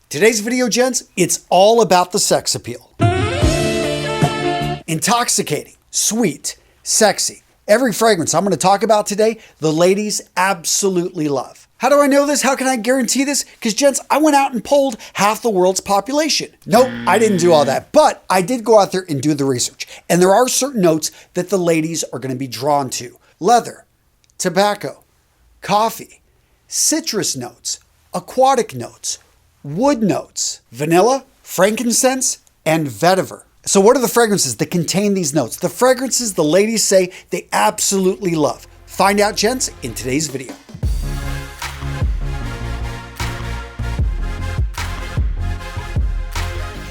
Today's video, gents, it's all about the sex appeal. Intoxicating, sweet, sexy. Every fragrance I'm going to talk about today, the ladies absolutely love. How do I know this? How can I guarantee this? Because, gents, I went out and polled half the world's population. Nope, I didn't do all that, but I did go out there and do the research. And there are certain notes that the ladies are going to be drawn to. Leather, tobacco, coffee, citrus notes, aquatic notes, wood notes, vanilla, frankincense, and vetiver. So what are the fragrances that contain these notes? The fragrances the ladies say they absolutely love. Find out, gents, in today's video.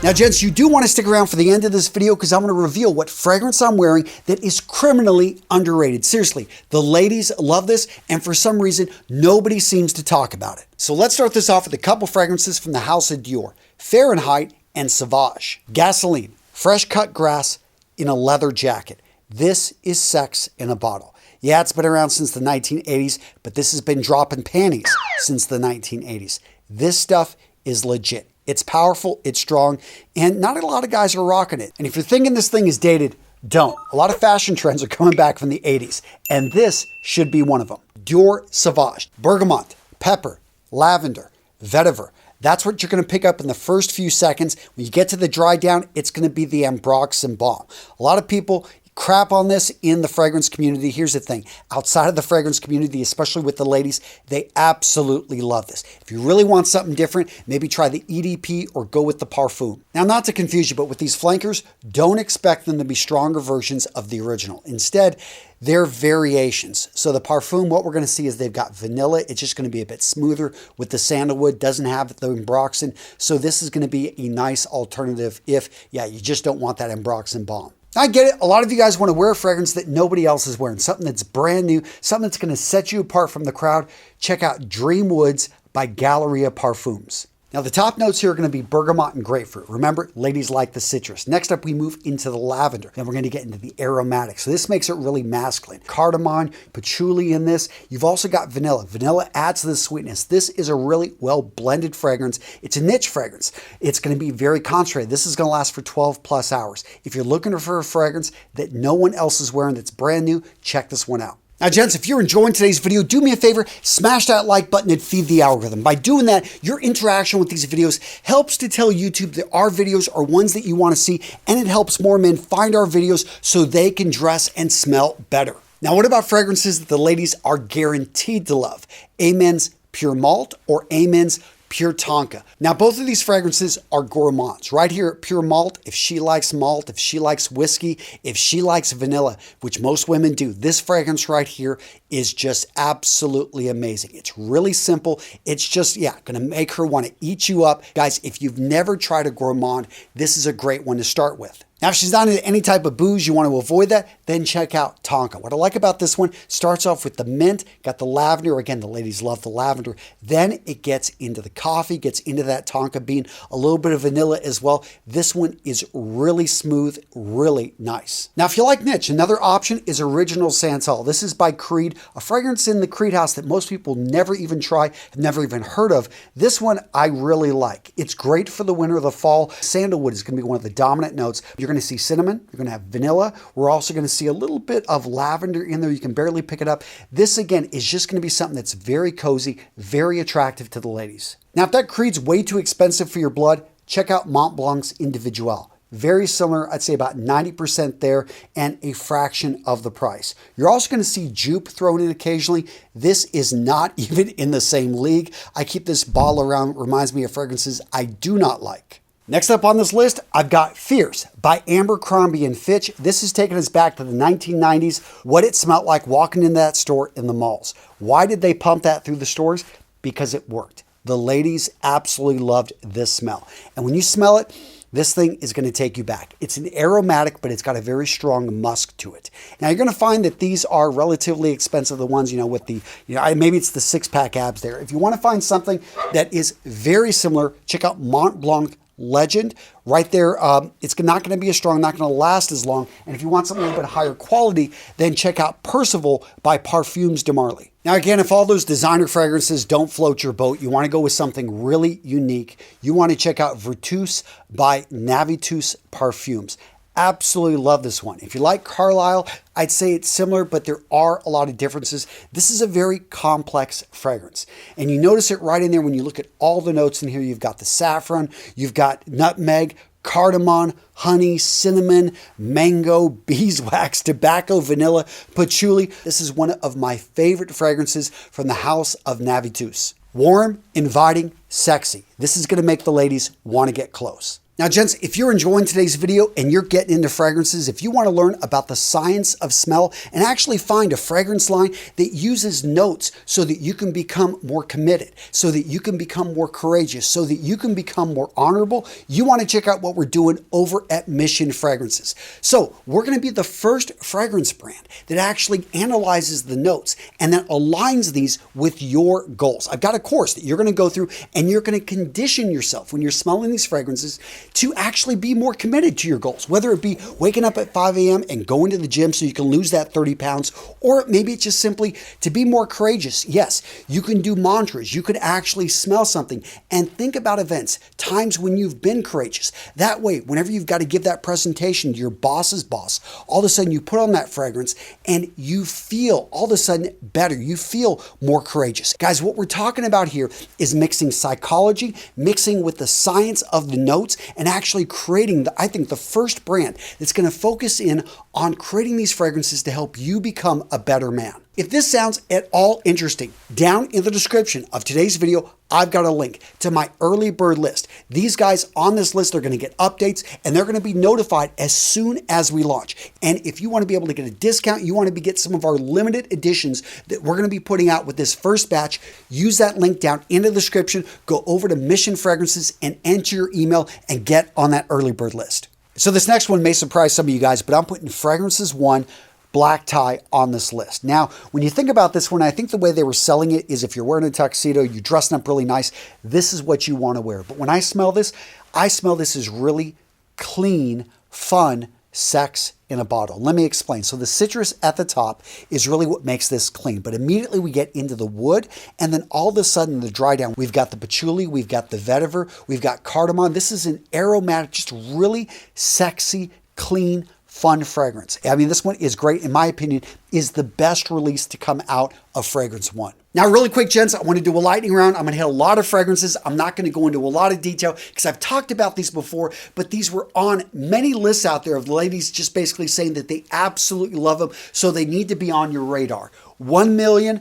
Now, gents, you do want to stick around for the end of this video because I'm going to reveal what fragrance I'm wearing that is criminally underrated. Seriously, the ladies love this, and for some reason, nobody seems to talk about it. So let's start this off with a couple fragrances from the house of Dior. Fahrenheit and Sauvage. Gasoline, fresh cut grass in a leather jacket. This is sex in a bottle. Yeah, it's been around since the 1980s, but this has been dropping panties since the 1980s. This stuff is legit. It's powerful, it's strong, and not a lot of guys are rocking it. And if you're thinking this thing is dated, don't. A lot of fashion trends are coming back from the 80s, and this should be one of them. Dior Sauvage, bergamot, pepper, lavender, vetiver. That's what you're going to pick up in the first few seconds. When you get to the dry down, it's going to be the ambroxan balm. A lot of people crap on this in the fragrance community. Here's the thing. Outside of the fragrance community, especially with the ladies, they absolutely love this. If you really want something different, maybe try the EDP or go with the Parfum. Now, not to confuse you, but with these flankers, don't expect them to be stronger versions of the original. Instead, they're variations. So the Parfum, what we're going to see is they've got vanilla. It's just going to be a bit smoother with the sandalwood. Doesn't have the ambroxan. So this is going to be a nice alternative if, you just don't want that ambroxan balm. I get it. A lot of you guys want to wear a fragrance that nobody else is wearing, something that's brand new, something that's going to set you apart from the crowd. Check out Dreamwoods by Galleria Parfums. Now, the top notes here are going to be bergamot and grapefruit. Remember, ladies like the citrus. Next up, we move into the lavender. Then we're going to get into the aromatic. So this makes it really masculine. Cardamom, patchouli in this. You've also got vanilla. Vanilla adds to the sweetness. This is a really well-blended fragrance. It's a niche fragrance. It's going to be very concentrated. This is going to last for 12 plus hours. If you're looking for a fragrance that no one else is wearing that's brand new, check this one out. Now, gents, if you're enjoying today's video, do me a favor, smash that like button and feed the algorithm. By doing that, your interaction with these videos helps to tell YouTube that our videos are ones that you want to see, and it helps more men find our videos so they can dress and smell better. Now, what about fragrances that the ladies are guaranteed to love? Amen's Pure Malt or Amen's Pure Tonka. Now, both of these fragrances are gourmands. Right here at Pure Malt, if she likes malt, if she likes whiskey, if she likes vanilla, which most women do, this fragrance right here is just absolutely amazing. It's really simple. It's just, going to make her want to eat you up. Guys, if you've never tried a gourmand, this is a great one to start with. Now, if she's not into any type of booze, you want to avoid that, then check out Tonka. What I like about this one, starts off with the mint, got the lavender. Again, the ladies love the lavender. Then it gets into the coffee, gets into that Tonka bean, a little bit of vanilla as well. This one is really smooth, really nice. Now, if you like niche, another option is Original Santal. This is by Creed, a fragrance in the Creed house that most people never even try, have never even heard of. This one I really like. It's great for the winter or the fall. Sandalwood is going to be one of the dominant notes. You're going to see cinnamon, you're going to have vanilla. We're also going to see a little bit of lavender in there. You can barely pick it up. This, again, is just going to be something that's very cozy, very attractive to the ladies. Now, if that Creed's way too expensive for your blood, check out Mont Blanc's Individual. Very similar, I'd say about 90% there and a fraction of the price. You're also going to see Jupe thrown in occasionally. This is not even in the same league. I keep this bottle around, reminds me of fragrances I do not like. Next up on this list, I've got Fierce by Abercrombie and Fitch. This is taking us back to the 1990s, what it smelled like walking into that store in the malls. Why did they pump that through the stores? Because it worked. The ladies absolutely loved this smell. And when you smell it, this thing is going to take you back. It's an aromatic, but it's got a very strong musk to it. Now, you're going to find that these are relatively expensive, the ones, with the, maybe it's the six-pack abs there. If you want to find something that is very similar, check out Mont Blanc Legend. Right there, it's not going to be as strong, not going to last as long. And if you want something a little bit higher quality, then check out Percival by Parfums de Maly. Now again, if all those designer fragrances don't float your boat, you want to go with something really unique, you want to check out Versace by Navitus Parfums. Absolutely love this one. If you like Carlisle, I'd say it's similar, but there are a lot of differences. This is a very complex fragrance. And you notice it right in there when you look at all the notes in here. You've got the saffron, you've got nutmeg, cardamom, honey, cinnamon, mango, beeswax, tobacco, vanilla, patchouli. This is one of my favorite fragrances from the house of Navitus. Warm, inviting, sexy. This is going to make the ladies want to get close. Now, gents, if you're enjoying today's video and you're getting into fragrances, if you want to learn about the science of smell and actually find a fragrance line that uses notes so that you can become more committed, so that you can become more courageous, so that you can become more honorable, you want to check out what we're doing over at Mission Fragrances. So we're going to be the first fragrance brand that actually analyzes the notes and then aligns these with your goals. I've got a course that you're going to go through and you're going to condition yourself when you're smelling these fragrances to actually be more committed to your goals, whether it be waking up at 5 a.m. and going to the gym so you can lose that 30 pounds, or maybe it's just simply to be more courageous. Yes, you can do mantras. You could actually smell something and think about events, times when you've been courageous. That way, whenever you've got to give that presentation to your boss's boss, all of a sudden you put on that fragrance and you feel all of a sudden better. You feel more courageous. Guys, what we're talking about here is mixing psychology, mixing with the science of the notes, and actually creating, I think, the first brand that's going to focus in on creating these fragrances to help you become a better man. If this sounds at all interesting, down in the description of today's video, I've got a link to my early bird list. These guys on this list are going to get updates and they're going to be notified as soon as we launch. And if you want to be able to get a discount, you want to get some of our limited editions that we're going to be putting out with this first batch, use that link down in the description, go over to Mission Fragrances and enter your email and get on that early bird list. So this next one may surprise some of you guys, but I'm putting Fragrances 1 black tie on this list. Now, when you think about this one, I think the way they were selling it is if you're wearing a tuxedo, you're dressing up really nice, this is what you want to wear. But when I smell this as really clean, fun sex in a bottle. Let me explain. So the citrus at the top is really what makes this clean, but immediately we get into the wood, and then all of a sudden the dry down, we've got the patchouli, we've got the vetiver, we've got cardamom. This is an aromatic, just really sexy, clean, fun fragrance. I mean, this one is great. In my opinion, is the best release to come out of Fragrance 1. Now, really quick, gents, I want to do a lightning round. I'm going to hit a lot of fragrances. I'm not going to go into a lot of detail because I've talked about these before, but these were on many lists out there of ladies just basically saying that they absolutely love them, so they need to be on your radar. 1 Million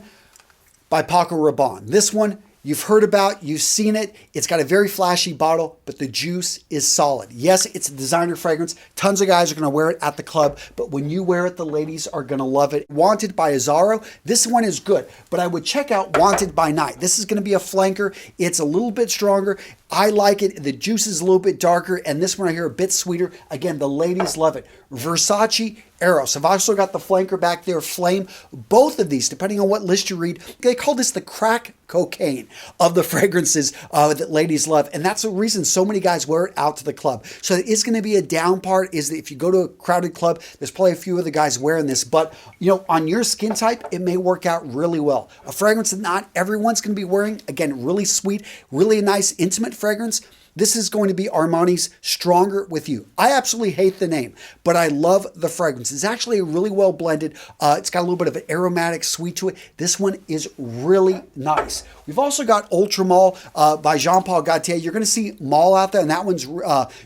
by Paco Rabanne. This one, you've heard about, you've seen it. It's got a very flashy bottle, but the juice is solid. Yes, it's a designer fragrance. Tons of guys are going to wear it at the club, but when you wear it, the ladies are going to love it. Wanted by Azzaro. This one is good, but I would check out Wanted by Night. This is going to be a flanker. It's a little bit stronger. I like it. The juice is a little bit darker, and this one I hear a bit sweeter. Again, the ladies love it. Versace Eros. I've also got the flanker back there, Flame. Both of these, depending on what list you read, they call this the crack cocaine of the fragrances that ladies love. And that's the reason so many guys wear it out to the club. So it is going to be a down part is that if you go to a crowded club, there's probably a few other guys wearing this. But, you know, on your skin type, it may work out really well. A fragrance that not everyone's going to be wearing. Again, really sweet, really nice, intimate fragrance. This is going to be Armani's Stronger With You. I absolutely hate the name, but I love the fragrance. It's actually really well blended. It's got a little bit of an aromatic sweet to it. This one is really nice. We've also got Ultra Malt by Jean-Paul Gaultier. You're going to see Malt out there, and that one's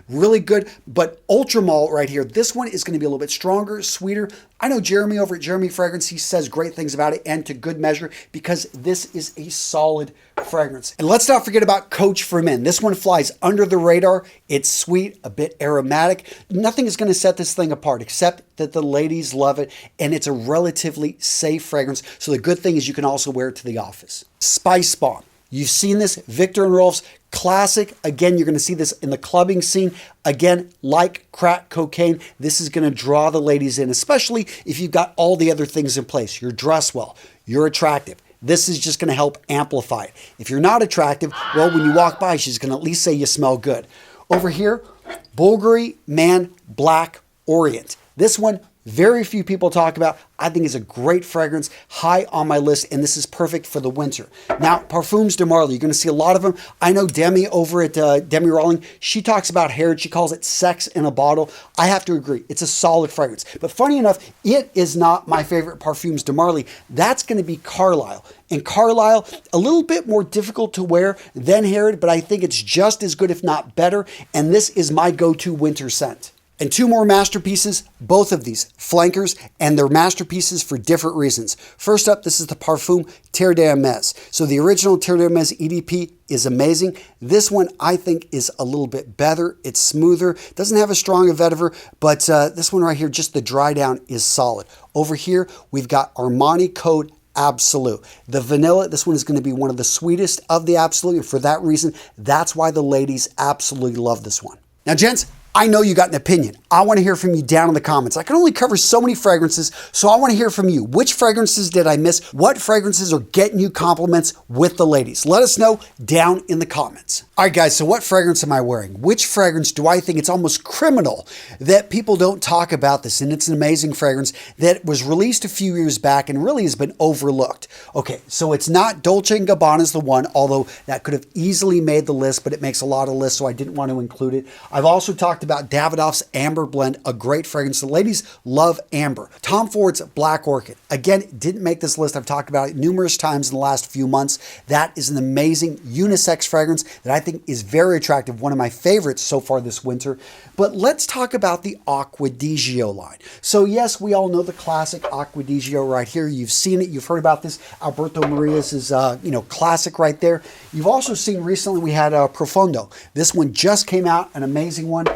really good. But Ultra Malt right here, this one is going to be a little bit stronger, sweeter. I know Jeremy over at Jeremy Fragrance, he says great things about it, and to good measure, because this is a solid fragrance. And let's not forget about Coach for Men. This one flies under the radar. It's sweet, a bit aromatic. Nothing is going to set this thing apart except that the ladies love it, and it's a relatively safe fragrance. So the good thing is you can also wear it to the office. Spice Bomb. You've seen this, Viktor and Rolf's classic. Again, you're going to see this in the clubbing scene. Again, like crack cocaine, this is going to draw the ladies in, especially if you've got all the other things in place. You're dressed well, you're attractive. This is just going to help amplify it. If you're not attractive, well, when you walk by, she's going to at least say you smell good. Over here, Bvlgari Man Black Orient. This one, very few people talk about. I think is a great fragrance, high on my list, and this is perfect for the winter. Now, Parfums de Marly, you're going to see a lot of them. I know Demi over at Demi Rawling, she talks about Harrod. She calls it sex in a bottle. I have to agree. It's a solid fragrance. But funny enough, it is not my favorite Parfums de Marly. That's going to be Carlisle. And Carlisle, a little bit more difficult to wear than Harrod, but I think it's just as good, if not better. And this is my go-to winter scent. And two more masterpieces, both of these flankers, and they're masterpieces for different reasons. First up, this is the Parfum Terre d'Hermes. So the original Terre d'Hermes EDP is amazing. This one I think is a little bit better. It's smoother, doesn't have as strong a vetiver, but this one right here, just the dry down is solid. Over here, we've got Armani Code Absolu. The vanilla, this one is going to be one of the sweetest of the Absolu, and for that reason, that's why the ladies absolutely love this one. Now, gents, I know you got an opinion. I want to hear from you down in the comments. I can only cover so many fragrances, so I want to hear from you. Which fragrances did I miss? What fragrances are getting you compliments with the ladies? Let us know down in the comments. All right, guys, so what fragrance am I wearing? Which fragrance do I think it's almost criminal that people don't talk about this? And it's an amazing fragrance that was released a few years back and really has been overlooked. Okay, so it's not Dolce & Gabbana's the one, although that could have easily made the list, but it makes a lot of lists, so I didn't want to include it. I've also talked about Davidoff's Amber Blend, a great fragrance. The ladies love amber. Tom Ford's Black Orchid. Again, didn't make this list. I've talked about it numerous times in the last few months. That is an amazing unisex fragrance that I think is very attractive. One of my favorites so far this winter. But let's talk about the Acqua di Gio line. So yes, we all know the classic Acqua di Gio right here. You've seen it. You've heard about this. Alberto Maria's is, classic right there. You've also seen recently we had Profondo. This one just came out, an amazing one.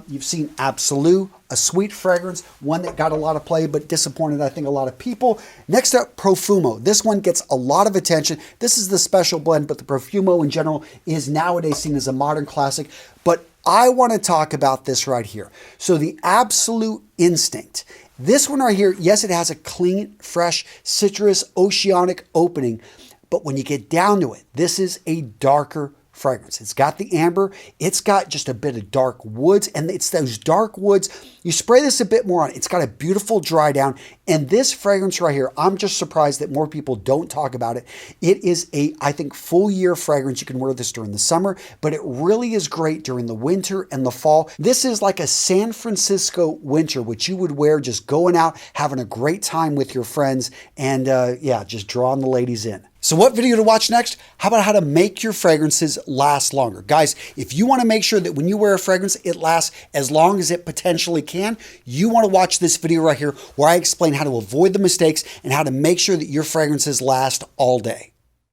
You've seen Absolu, a sweet fragrance, one that got a lot of play but disappointed, I think, a lot of people. Next up, Profumo. This one gets a lot of attention. This is the special blend, but the Profumo in general is nowadays seen as a modern classic. But I want to talk about this right here. So the Absolute Instinct. This one right here, yes, it has a clean, fresh, citrus, oceanic opening. But when you get down to it, this is a darker fragrance. It's got the amber, it's got just a bit of dark woods, and it's those dark woods. You spray this a bit more on, it's got a beautiful dry down, and this fragrance right here, I'm just surprised that more people don't talk about it. It is a, I think, full year fragrance. You can wear this during the summer, but it really is great during the winter and the fall. This is like a San Francisco winter, which you would wear just going out, having a great time with your friends, and just drawing the ladies in. So what video to watch next? How about how to make your fragrances last longer? Guys, if you want to make sure that when you wear a fragrance, it lasts as long as it potentially can, you want to watch this video right here where I explain how to avoid the mistakes and how to make sure that your fragrances last all day.